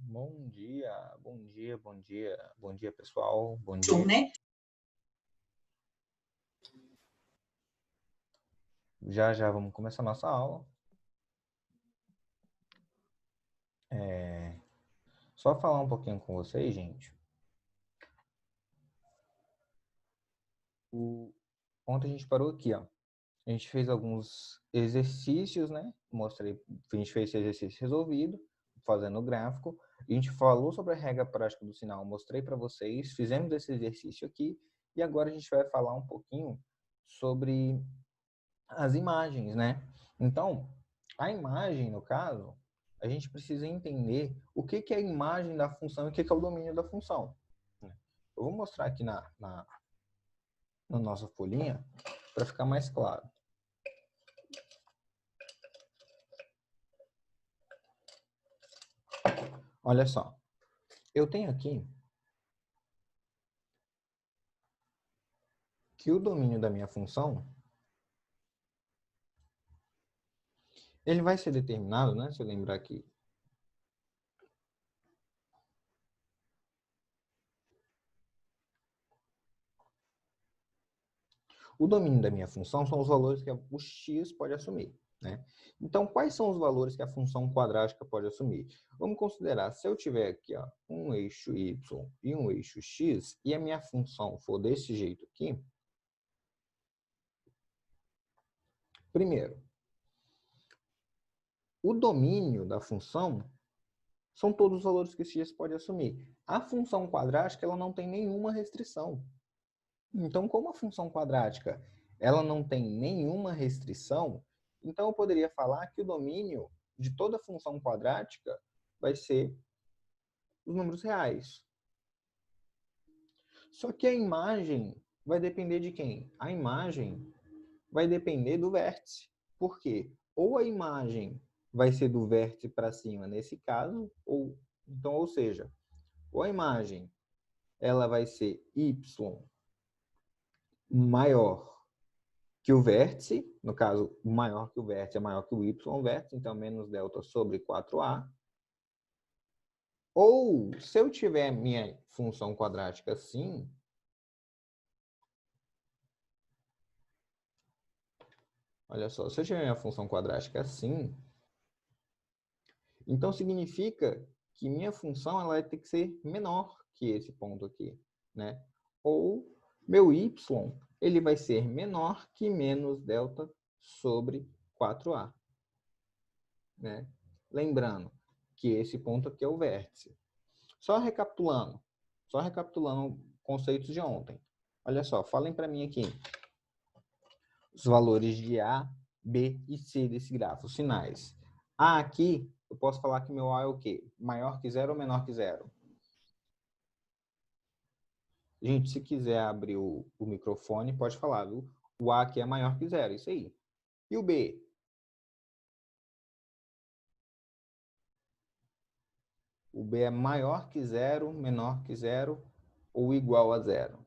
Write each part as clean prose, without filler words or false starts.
Bom dia, bom dia, bom dia, bom dia, pessoal. Bom Show, dia. né? Já vamos começar a nossa aula. Só falar um pouquinho com vocês, gente. Ontem a gente parou aqui, ó. A gente fez alguns exercícios, né? Mostrei, a gente fez esse exercício resolvido, fazendo o gráfico. A gente falou sobre a regra prática do sinal, mostrei para vocês, fizemos esse exercício aqui. E agora a gente vai falar um pouquinho sobre as imagens, né? Então, a imagem, no caso, a gente precisa entender o que é a imagem da função e o que é o domínio da função. Eu vou mostrar aqui na nossa folhinha para ficar mais claro. Olha só, eu tenho aqui que o domínio da minha função ele vai ser determinado, né? Se eu lembrar aqui. O domínio da minha função são os valores que o x pode assumir, né? Então, quais são os valores que a função quadrática pode assumir? Vamos considerar, se eu tiver aqui ó, um eixo y e um eixo x, e a minha função for desse jeito aqui, primeiro, o domínio da função são todos os valores que x pode assumir. A função quadrática ela não tem nenhuma restrição. Então, como a função quadrática ela não tem nenhuma restrição, então eu poderia falar que o domínio de toda função quadrática vai ser os números reais. Só que a imagem vai depender de quem? A imagem vai depender do vértice. Por quê? Ou a imagem vai ser do vértice para cima nesse caso, ou seja, ou a imagem ela vai ser y maior que o vértice, no caso, maior que o vértice é maior que o y vértice, então menos delta sobre 4a. Ou, se eu tiver minha função quadrática assim, olha só, se eu tiver minha função quadrática assim, então significa que minha função ela vai ter que ser menor que esse ponto aqui, né? Ou meu y ele vai ser menor que menos delta sobre 4a, né? Lembrando que esse ponto aqui é o vértice. Só recapitulando conceitos de ontem. Olha só, falem para mim aqui os valores de A, B e C desse grafo, os sinais. A aqui, eu posso falar que meu A é o quê? Maior que zero ou menor que zero? Gente, se quiser abrir o microfone, pode falar, viu? O A aqui é maior que zero, isso aí. E o B? O B é maior que zero, menor que zero ou igual a zero?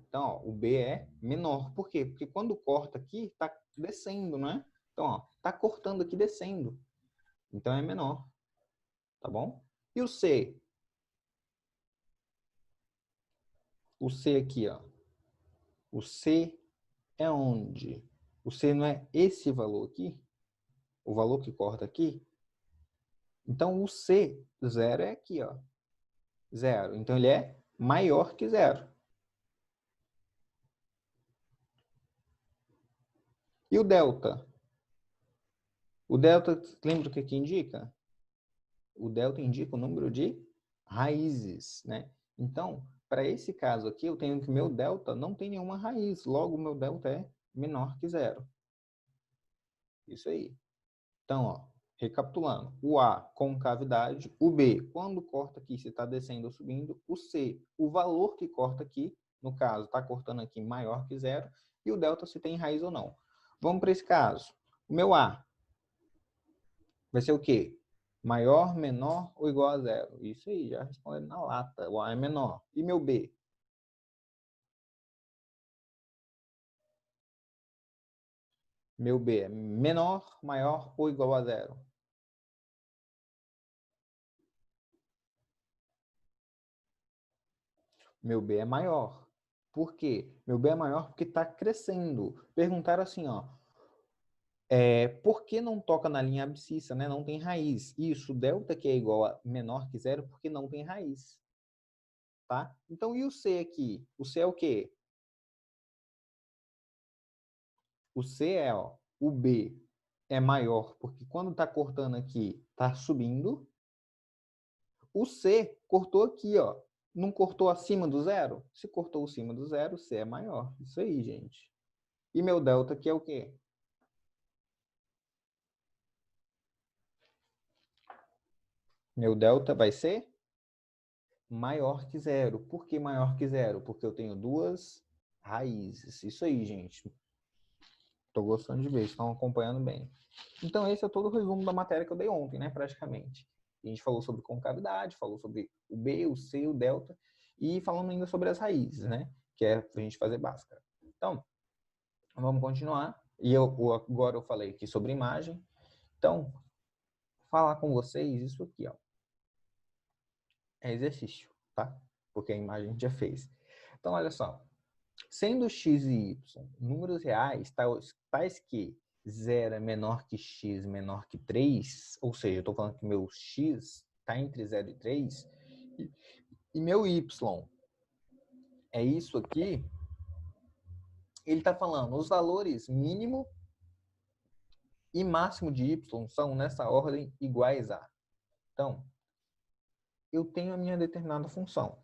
Então, ó, o B é menor. Por quê? Porque quando corta aqui, está descendo, não é? Então, está cortando aqui descendo. Então, é menor. Tá bom? E o C? O C aqui, ó. O C é onde? O C não é esse valor aqui? O valor que corta aqui? Então, o C, zero, é aqui, ó. Zero. Então, ele é maior que zero. E o delta? O delta, lembra o que aqui indica? O delta indica o número de raízes, né? Então, para esse caso aqui, eu tenho que meu delta não tem nenhuma raiz. Logo, o meu delta é menor que zero. Isso aí. Então, ó, recapitulando. O A, concavidade. O B, quando corta aqui, se está descendo ou subindo. O C, o valor que corta aqui. No caso, está cortando aqui maior que zero. E o delta, se tem raiz ou não. Vamos para esse caso. O meu A vai ser o quê? Maior, menor ou igual a zero? Isso aí, já respondendo na lata. O A é menor. E meu B? Meu B é menor, maior ou igual a zero? Meu B é maior. Por quê? Meu B é maior porque está crescendo. Perguntaram assim, ó. Por que não toca na linha abscissa, né? Não tem raiz. Isso, delta que é igual a menor que zero, porque não tem raiz. Tá? Então, e o C aqui? O C é o quê? O C é, ó, o B é maior, porque quando está cortando aqui, está subindo. O C cortou aqui, ó. Não cortou acima do zero? Se cortou acima do zero, C é maior. Isso aí, gente. E meu delta aqui é o quê? Meu delta vai ser maior que zero. Por que maior que zero? Porque eu tenho duas raízes. Isso aí, gente. Estou gostando de ver, estão acompanhando bem. Então, esse é todo o resumo da matéria que eu dei ontem, né, praticamente. A gente falou sobre concavidade, falou sobre o B, o C, o delta, e falando ainda sobre as raízes, né, que é a gente fazer Bhaskara. Então, vamos continuar. E agora eu falei aqui sobre imagem. Então, falar com vocês isso aqui, ó. É exercício, tá? Porque a imagem a gente já fez. Então, olha só. Sendo x e y números reais, tais que 0 é menor que x menor que 3, ou seja, eu estou falando que meu x está entre 0 e 3, e meu y é isso aqui, ele está falando os valores mínimo e máximo de y são nessa ordem iguais a. Então, eu tenho a minha determinada função,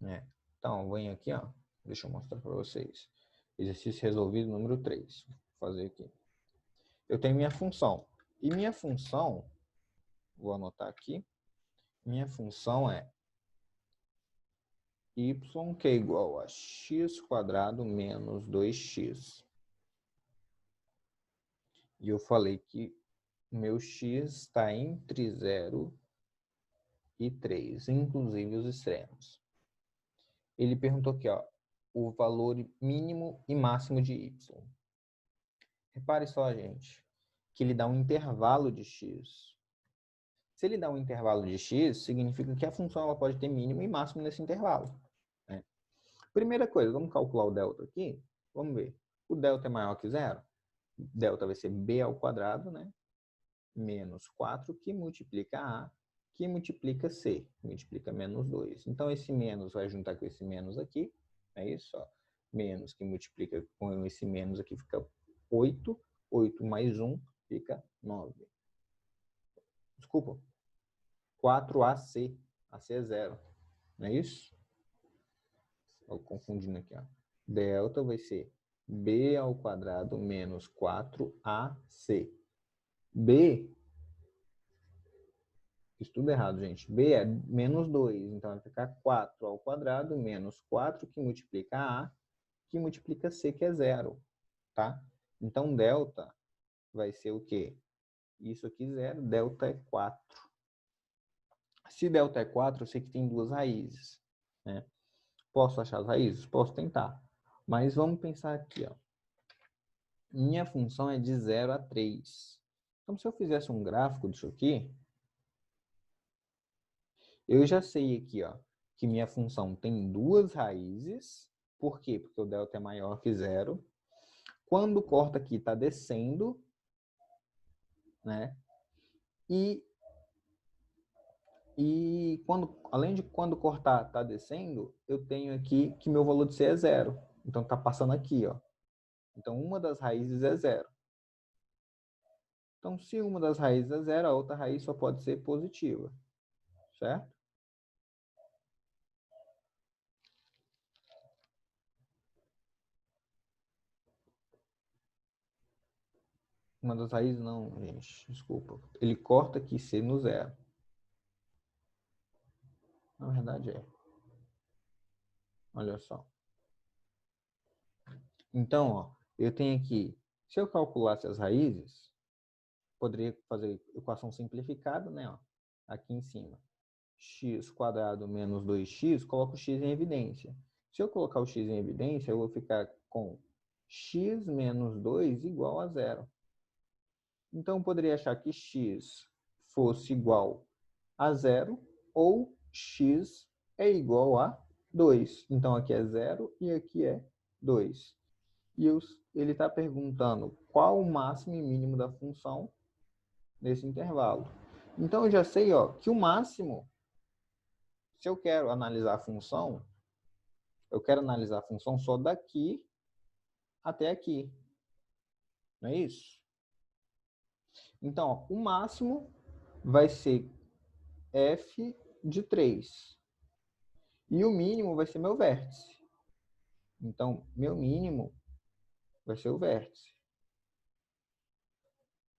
né? Então, eu venho aqui, ó, deixa eu mostrar para vocês. Exercício resolvido número 3. Vou fazer aqui. Eu tenho minha função. E minha função, vou anotar aqui, minha função é y, que é igual a x quadrado menos 2x. E eu falei que meu x está entre 0 e 3, inclusive os extremos. Ele perguntou aqui, ó, o valor mínimo e máximo de y. Repare só, gente, que ele dá um intervalo de x. Se ele dá um intervalo de x, significa que a função ela pode ter mínimo e máximo nesse intervalo. Né? Primeira coisa, vamos calcular o delta aqui. Vamos ver. O delta é maior que zero? Delta vai ser b ao quadrado, né? Menos 4, que multiplica a, que multiplica c, multiplica menos 2. Então, esse menos vai juntar com esse menos aqui. É isso, ó. Menos que multiplica com esse menos aqui fica 8. 8 mais 1 fica 9. Desculpa. 4AC. AC é zero. Não é isso? Estou confundindo aqui, ó. Delta vai ser b ao quadrado menos 4ac. B, fiz tudo errado, gente. B é menos 2, então vai ficar 4 ao quadrado menos 4, que multiplica a, que multiplica c, que é zero. Tá? Então, delta vai ser o quê? Isso aqui, zero. Delta é 4. Se delta é 4, eu sei que tem duas raízes. Né? Posso achar as raízes? Posso tentar. Mas vamos pensar aqui, ó. Minha função é de 0 a 3. Então, se eu fizesse um gráfico disso aqui, eu já sei aqui, ó, que minha função tem duas raízes. Por quê? Porque o delta é maior que zero. Quando corta aqui, está descendo, né? E além de quando cortar está descendo, eu tenho aqui que meu valor de C é zero. Então, está passando aqui, ó. Então, uma das raízes é zero. Então, se uma das raízes é zero, a outra raiz só pode ser positiva. Certo? Uma das raízes não, gente. Desculpa. Ele corta aqui C no zero. Na verdade é. Olha só. Então, ó, eu tenho aqui, se eu calculasse as raízes, poderia fazer equação simplificada, né? Ó, aqui em cima. X quadrado menos 2x, coloco o x em evidência. Se eu colocar o x em evidência, eu vou ficar com x menos 2 igual a zero. Então, eu poderia achar que x fosse igual a zero ou x é igual a 2. Então, aqui é 0 e aqui é 2. E ele está perguntando qual o máximo e mínimo da função nesse intervalo. Então, eu já sei que o máximo, se eu quero analisar a função, eu quero analisar a função só daqui até aqui. Não é isso? Então, o máximo vai ser f de 3. E o mínimo vai ser meu vértice. Então, meu mínimo vai ser o vértice.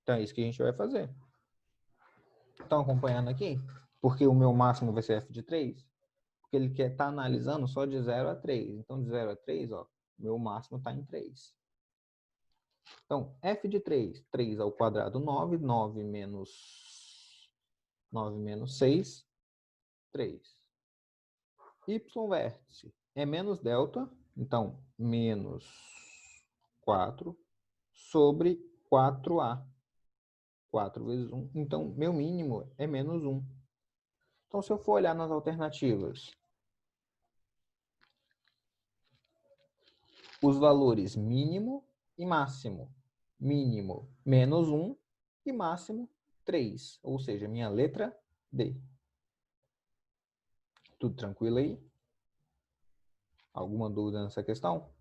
Então, é isso que a gente vai fazer. Estão acompanhando aqui? Porque o meu máximo vai ser f de 3? Porque ele quer estar analisando só de 0 a 3. Então, de 0 a 3, meu máximo está em 3. Então, f de 3, 3 ao quadrado, 9. 9 menos 6, 3. Y vértice é menos delta, então, menos 4 sobre 4A. 4 vezes 1. Então, meu mínimo é menos 1. Então, se eu for olhar nas alternativas, os valores mínimo e máximo. Mínimo, menos 1 e máximo, 3. Ou seja, minha letra D. Tudo tranquilo aí? Alguma dúvida nessa questão?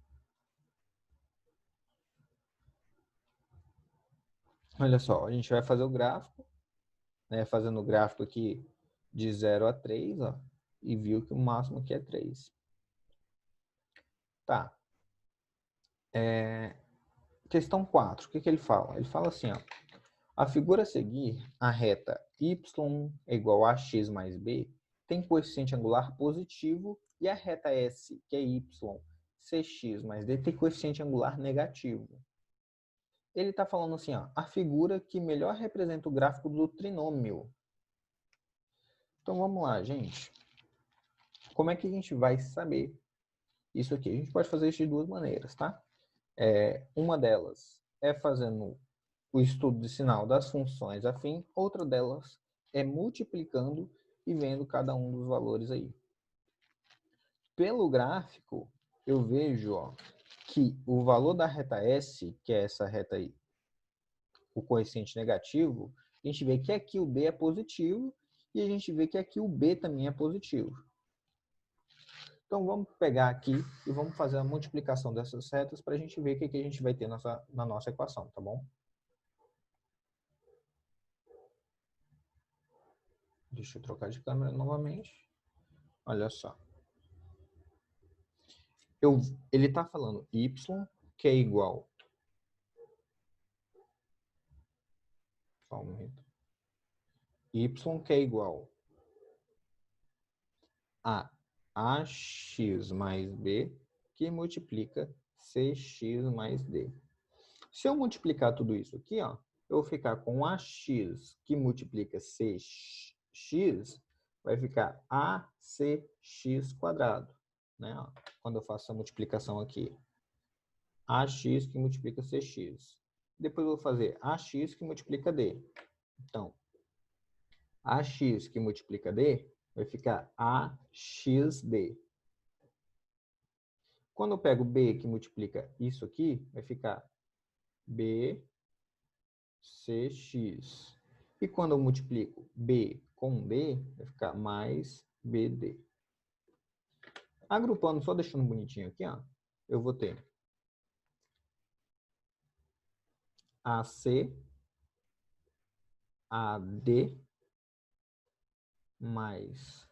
Olha só, a gente vai fazer o gráfico, né? Fazendo o gráfico aqui de 0 a 3, e viu que o máximo aqui é 3. Tá. Questão 4, o que ele fala? Ele fala assim, a figura a seguir, a reta y é igual a x mais b, tem coeficiente angular positivo, e a reta S, que é y, cx mais d, tem coeficiente angular negativo. Ele está falando assim, a figura que melhor representa o gráfico do trinômio. Então vamos lá, gente. Como é que a gente vai saber isso aqui? A gente pode fazer isso de duas maneiras, tá? Uma delas é fazendo o estudo de sinal das funções afim, outra delas é multiplicando e vendo cada um dos valores aí. Pelo gráfico, eu vejo que o valor da reta S, que é essa reta aí, o coeficiente negativo, a gente vê que aqui o B é positivo e a gente vê que aqui o B também é positivo. Então, vamos pegar aqui e vamos fazer a multiplicação dessas retas para a gente ver o que a gente vai ter na nossa equação, tá bom? Deixa eu trocar de câmera novamente. Olha só. Ele está falando y, que é igual... Só um momento. Y, que é igual a ax mais b, que multiplica cx mais d. Se eu multiplicar tudo isso aqui, eu vou ficar com ax que multiplica cx, vai ficar acx quadrado. Né? Quando eu faço a multiplicação aqui. Ax que multiplica cx. Depois eu vou fazer ax que multiplica d. Então, ax que multiplica d vai ficar axd. Quando eu pego b que multiplica isso aqui, vai ficar bcx. E quando eu multiplico b com d, vai ficar mais bd. Agrupando, só deixando bonitinho aqui, eu vou ter AC, AD, mais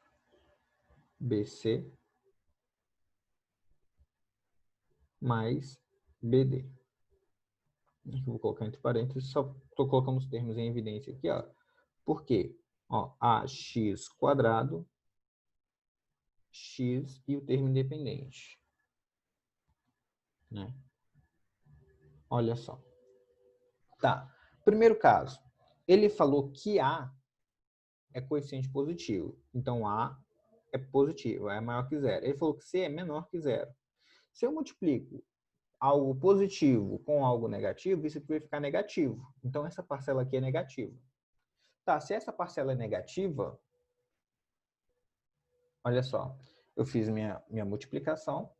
BC, mais BD. Eu vou colocar entre parênteses, só estou colocando os termos em evidência aqui, Por quê? AX quadrado, X e o termo independente. Né? Olha só. Tá. Primeiro caso. Ele falou que A é coeficiente positivo. Então, A é positivo, é maior que zero. Ele falou que C é menor que zero. Se eu multiplico algo positivo com algo negativo, isso aqui vai ficar negativo. Então, essa parcela aqui é negativa. Tá, se essa parcela é negativa, olha só, eu fiz minha multiplicação.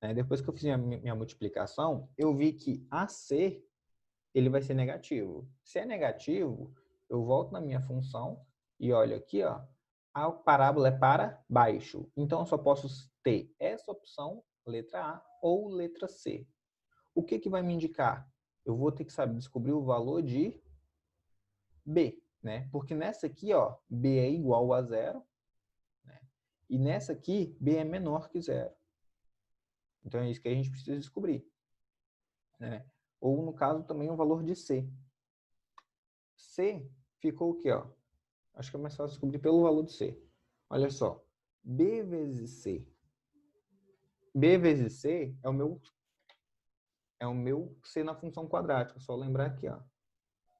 Né? Depois que eu fiz minha multiplicação, eu vi que AC ele vai ser negativo. Se é negativo, eu volto na minha função e olho aqui, ó, a parábola é para baixo. Então, eu só posso ter essa opção, letra A ou letra C. O que que vai me indicar? Eu vou ter que saber descobrir o valor de B, né? Porque nessa aqui, ó, B é igual a 0, né? E nessa aqui, B é menor que 0. Então, é isso que a gente precisa descobrir, né? Ou, no caso, também o valor de C. C ficou o quê, ó? Acho que é mais fácil descobrir pelo valor de C. Olha só. B vezes C. B vezes C é o meu C na função quadrática. Só lembrar aqui, ó.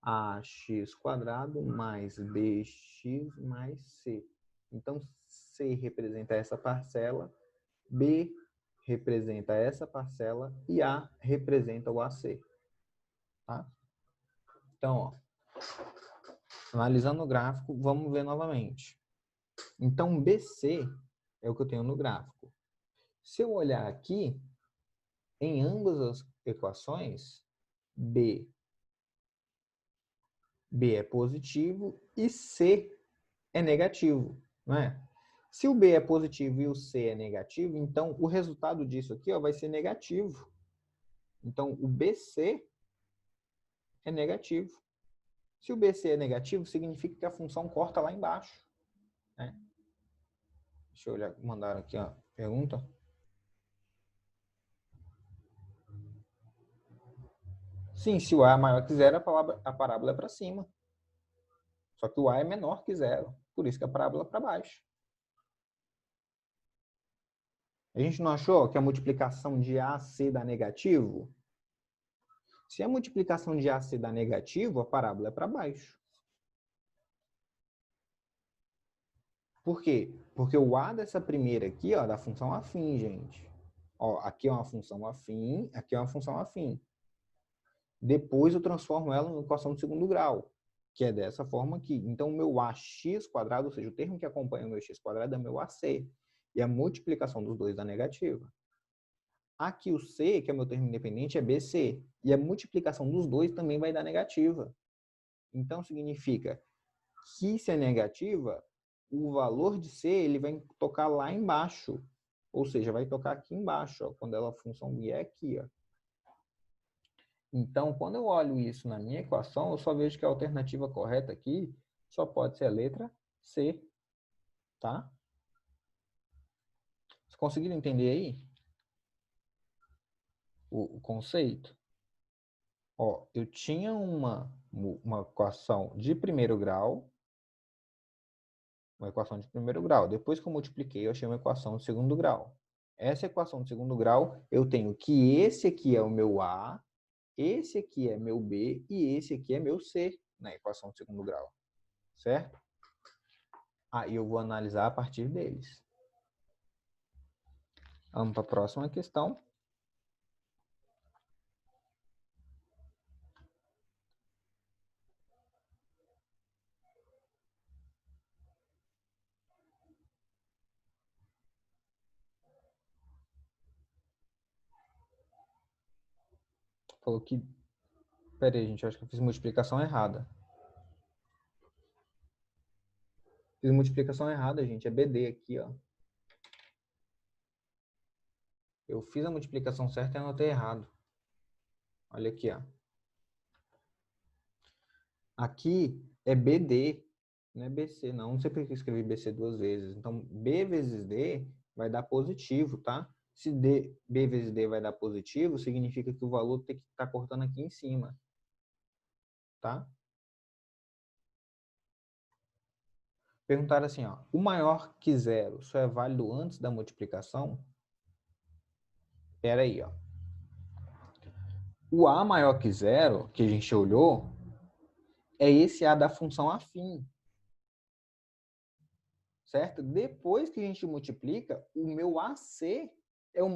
AX² mais BX mais C. Então, C representa essa parcela, B representa essa parcela e A representa o AC. Tá? Então, ó, analisando o gráfico, vamos ver novamente. Então, BC é o que eu tenho no gráfico. Se eu olhar aqui, em ambas as equações, B é positivo e C é negativo, não é? Se o B é positivo e o C é negativo, então o resultado disso aqui, ó, vai ser negativo. Então, o BC é negativo. Se o BC é negativo, significa que a função corta lá embaixo, né? Deixa eu olhar, mandaram aqui a pergunta. Sim, se o A é maior que 0, a parábola é para cima. Só que o A é menor que 0. Por isso que a parábola é para baixo. A gente não achou que a multiplicação de AC dá negativo? Se a multiplicação de AC dá negativo, a parábola é para baixo. Por quê? Porque o A dessa primeira aqui, ó, da função afim, gente. Ó, aqui é uma função afim, aqui é uma função afim. Depois eu transformo ela em equação de segundo grau, que é dessa forma aqui. Então, o meu AX², ou seja, o termo que acompanha o meu x² é meu AC. E a multiplicação dos dois dá negativa. Aqui o C, que é meu termo independente, é BC. E a multiplicação dos dois também vai dar negativa. Então, significa que se é negativa, o valor de C ele vai tocar lá embaixo. Ou seja, vai tocar aqui embaixo, ó, quando a função vier aqui. Ó. Então, quando eu olho isso na minha equação, eu só vejo que a alternativa correta aqui só pode ser a letra C. Tá? Vocês conseguiram entender aí o conceito? Ó, eu tinha uma equação de primeiro grau, Depois que eu multipliquei, eu achei uma equação de segundo grau. Essa equação de segundo grau, eu tenho que esse aqui é o meu A, esse aqui é meu B e esse aqui é meu C na equação de segundo grau. Certo? Aí eu vou analisar a partir deles. Vamos para a próxima questão. Falou que... Pera aí, gente, eu acho que eu fiz multiplicação errada. Fiz multiplicação errada, gente. É BD aqui, ó. Eu fiz a multiplicação certa e anotei errado. Olha aqui, ó. Aqui é BD, não é BC, não. Não sei porque eu escrevi BC duas vezes. Então, B vezes D vai dar positivo, tá? Se B vezes D vai dar positivo, significa que o valor tem que estar cortando aqui em cima. Tá? Perguntaram assim, ó. O maior que 0 só é válido antes da multiplicação? Espera aí, ó. O A maior que 0, que a gente olhou, é esse A da função afim. Certo? Depois que a gente multiplica, o meu AC é o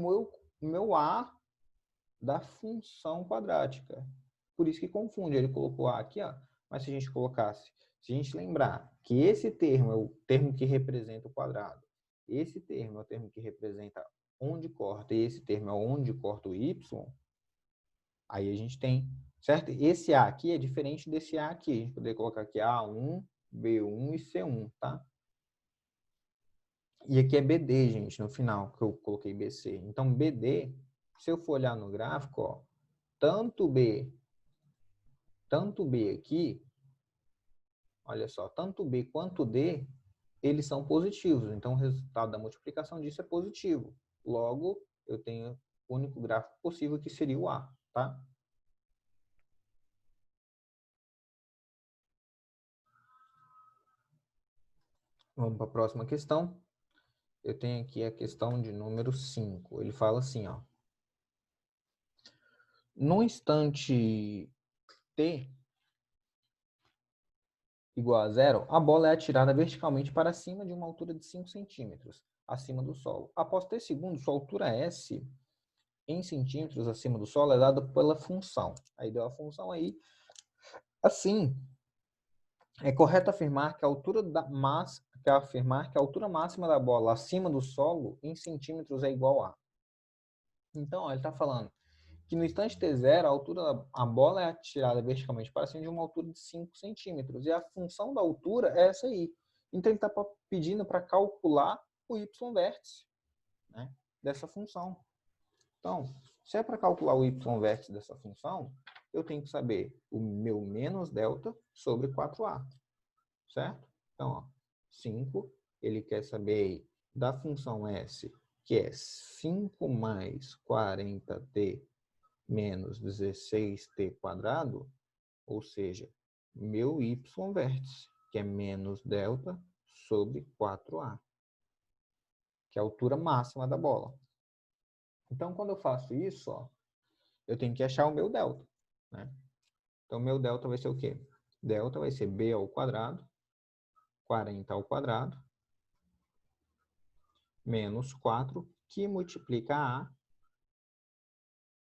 meu A da função quadrática. Por isso que confunde. Ele colocou A aqui, ó. Mas se a gente colocasse, se a gente lembrar que esse termo é o termo que representa o quadrado esse termo é o termo que representa onde corta, e esse termo é onde corta o y, aí a gente tem, certo? Esse A aqui é diferente desse A aqui. A gente poderia colocar aqui A1, B1 e C1, tá? E aqui é BD, gente, no final, que eu coloquei BC. Então, BD, se eu for olhar no gráfico, ó, tanto B aqui, olha só, tanto B quanto D, eles são positivos. Então, o resultado da multiplicação disso é positivo. Logo, eu tenho o único gráfico possível que seria o A, tá? Vamos para a próxima questão. Eu tenho aqui a questão de número 5. Ele fala assim, ó. No instante T igual a zero, a bola é atirada verticalmente para cima de uma altura de 5 centímetros, acima do solo. Após 3 segundos, sua altura S em centímetros acima do solo é dada pela função. Aí deu a função aí. Assim, é correto afirmar que a altura máxima da bola acima do solo em centímetros é igual a. Então, ó, ele está falando que no instante T0, a bola é atirada verticalmente para cima de uma altura de 5 centímetros. E a função da altura é essa aí. Então, ele está pedindo para calcular o y-vértice, né, dessa função. Então, se é para calcular o y-vértice dessa função, eu tenho que saber o meu menos delta sobre 4a, certo? Então, ó, 5, ele quer saber da função s, que é 5 mais 40t menos 16t quadrado, ou seja, meu y-vértice, que é menos delta sobre 4a, que é a altura máxima da bola. Então, quando eu faço isso, ó, eu tenho que achar o meu delta, né? Então, meu delta vai ser o quê? Delta vai ser b ao quadrado, 40 ao quadrado, menos 4, que multiplica a,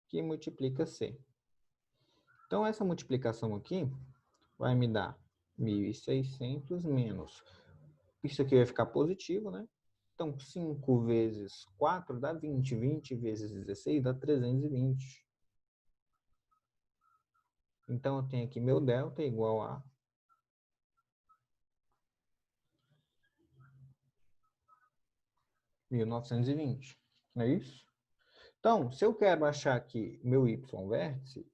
que multiplica c. Então, essa multiplicação aqui vai me dar 1.600 menos. Isso aqui vai ficar positivo, né? Então, 5 vezes 4 dá 20. 20 vezes 16 dá 320. Então, eu tenho aqui meu delta igual a 1920. Não é isso? Então, se eu quero achar aqui meu y-vértice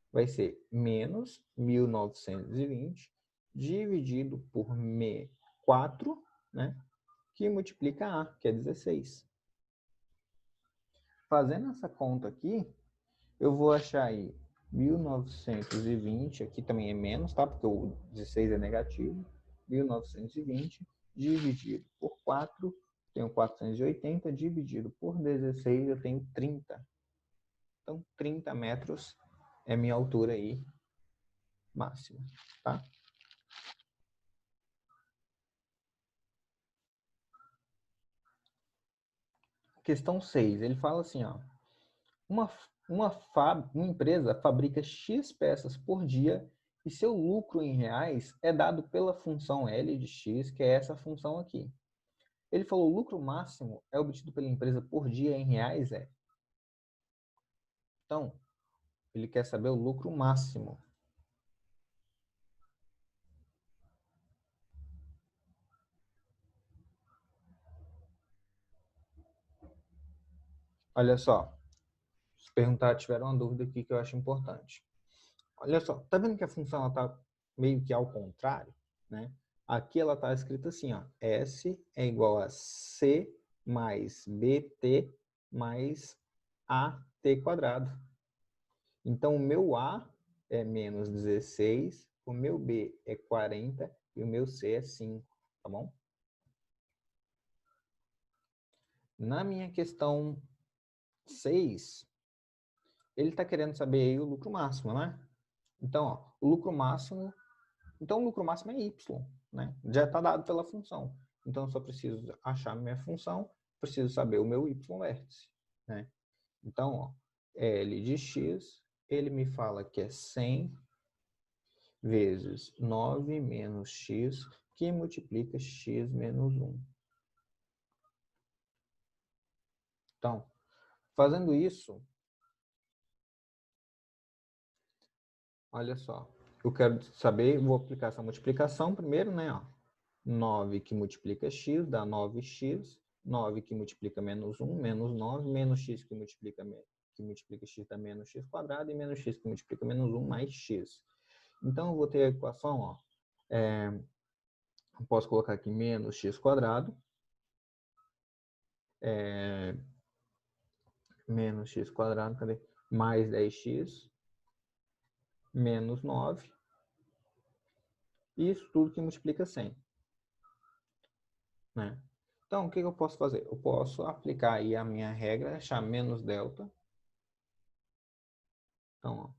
vai ser menos 1920 dividido por 4, né? Que multiplica a, que é 16. Fazendo essa conta aqui, eu vou achar aí 1920, aqui também é menos, tá? Porque o 16 é negativo. 1920 dividido por 4, tenho 480, dividido por 16, eu tenho 30. Então, 30 metros é minha altura aí máxima, tá? Questão 6, ele fala assim, ó. Uma empresa fabrica X peças por dia e seu lucro em reais é dado pela função L de X, que é essa função aqui. Ele falou o lucro máximo é obtido pela empresa por dia em reais é. Então, ele quer saber o lucro máximo. Olha só, se perguntar, tiveram uma dúvida aqui que eu acho importante. Olha só, tá vendo que a função está meio que ao contrário, né? Aqui ela está escrita assim, ó, S é igual a C mais BT mais AT quadrado. Então, o meu A é menos 16, o meu B é 40 e o meu C é 5, tá bom? Na minha questão 6, ele está querendo saber aí o lucro máximo, né? Então, ó, o lucro máximo é y, né? Já está dado pela função. Então, eu só preciso achar minha função, preciso saber o meu y-vértice, né? Então, ó, L de x, ele me fala que é 100 vezes 9 menos x, que multiplica x menos 1. Então, fazendo isso, olha só, eu quero saber, vou aplicar essa multiplicação primeiro, né? Ó, 9 que multiplica x dá 9x, 9 que multiplica menos 1, menos 9, menos x que multiplica x dá menos x quadrado, e menos x que multiplica menos 1 mais x. Então, eu vou ter a equação, ó, eu posso colocar aqui menos x quadrado, menos x quadrado, cadê? Mais 10x, menos 9, e isso tudo que multiplica 100. Né? Então, o que eu posso fazer? Eu posso aplicar aí a minha regra, achar menos delta. Então, ó,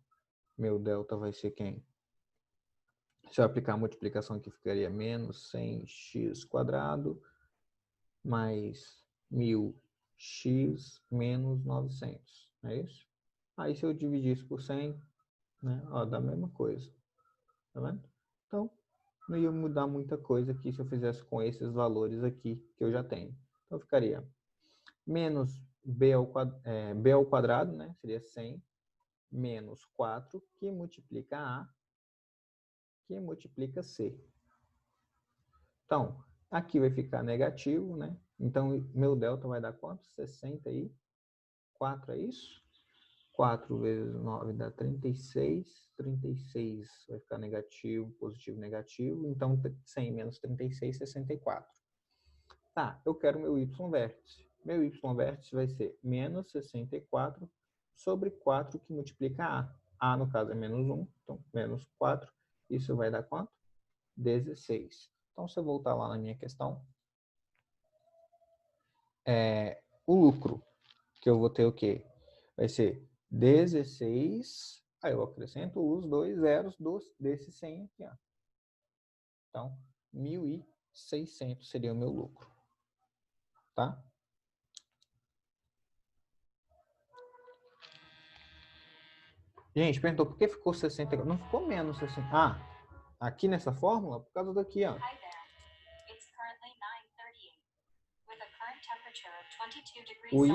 meu delta vai ser quem? Se eu aplicar a multiplicação aqui, ficaria menos 100x quadrado mais 1000x menos 900. É isso? Aí, se eu dividir isso por 100, né, ó, dá a mesma coisa. Tá vendo? Então, não ia mudar muita coisa aqui se eu fizesse com esses valores aqui que eu já tenho. Então, ficaria menos b ao quadrado, né? Seria 100, menos 4, que multiplica A, que multiplica C. Então, aqui vai ficar negativo, né? Então, meu delta vai dar quanto? 64, é isso? 4 vezes 9 dá 36. 36 vai ficar negativo, positivo, negativo. Então, 100 menos 36, 64. Tá, eu quero meu y-vértice. Meu y-vértice vai ser menos 64 sobre 4 que multiplica A. A, no caso, é menos 1, então menos 4. Isso vai dar quanto? 16. Então, se eu voltar lá na minha questão, o lucro, que eu vou ter o quê? Vai ser 16, aí eu acrescento os dois zeros desse 100 aqui, ó. Então, 1.600 seria o meu lucro. Tá? Gente, perguntou por que ficou 60? Não ficou menos 60. Ah, aqui nessa fórmula, por causa daqui, ó. O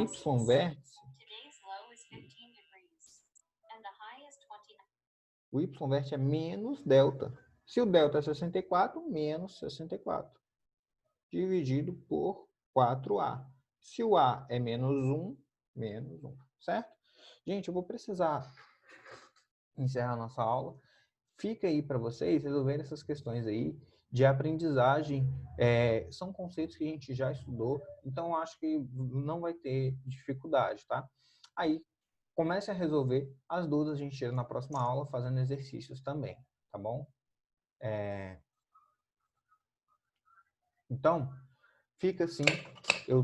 y-vértice, é menos delta. Se o delta é 64, menos 64. Dividido por 4A. Se o A é menos 1, menos 1. Certo? Gente, eu vou precisar encerrar a nossa aula. Fica aí para vocês resolverem essas questões aí de aprendizagem. São conceitos que a gente já estudou, então acho que não vai ter dificuldade, tá? Aí, comece a resolver as dúvidas, a gente tira na próxima aula fazendo exercícios também, tá bom? Então, fica assim, eu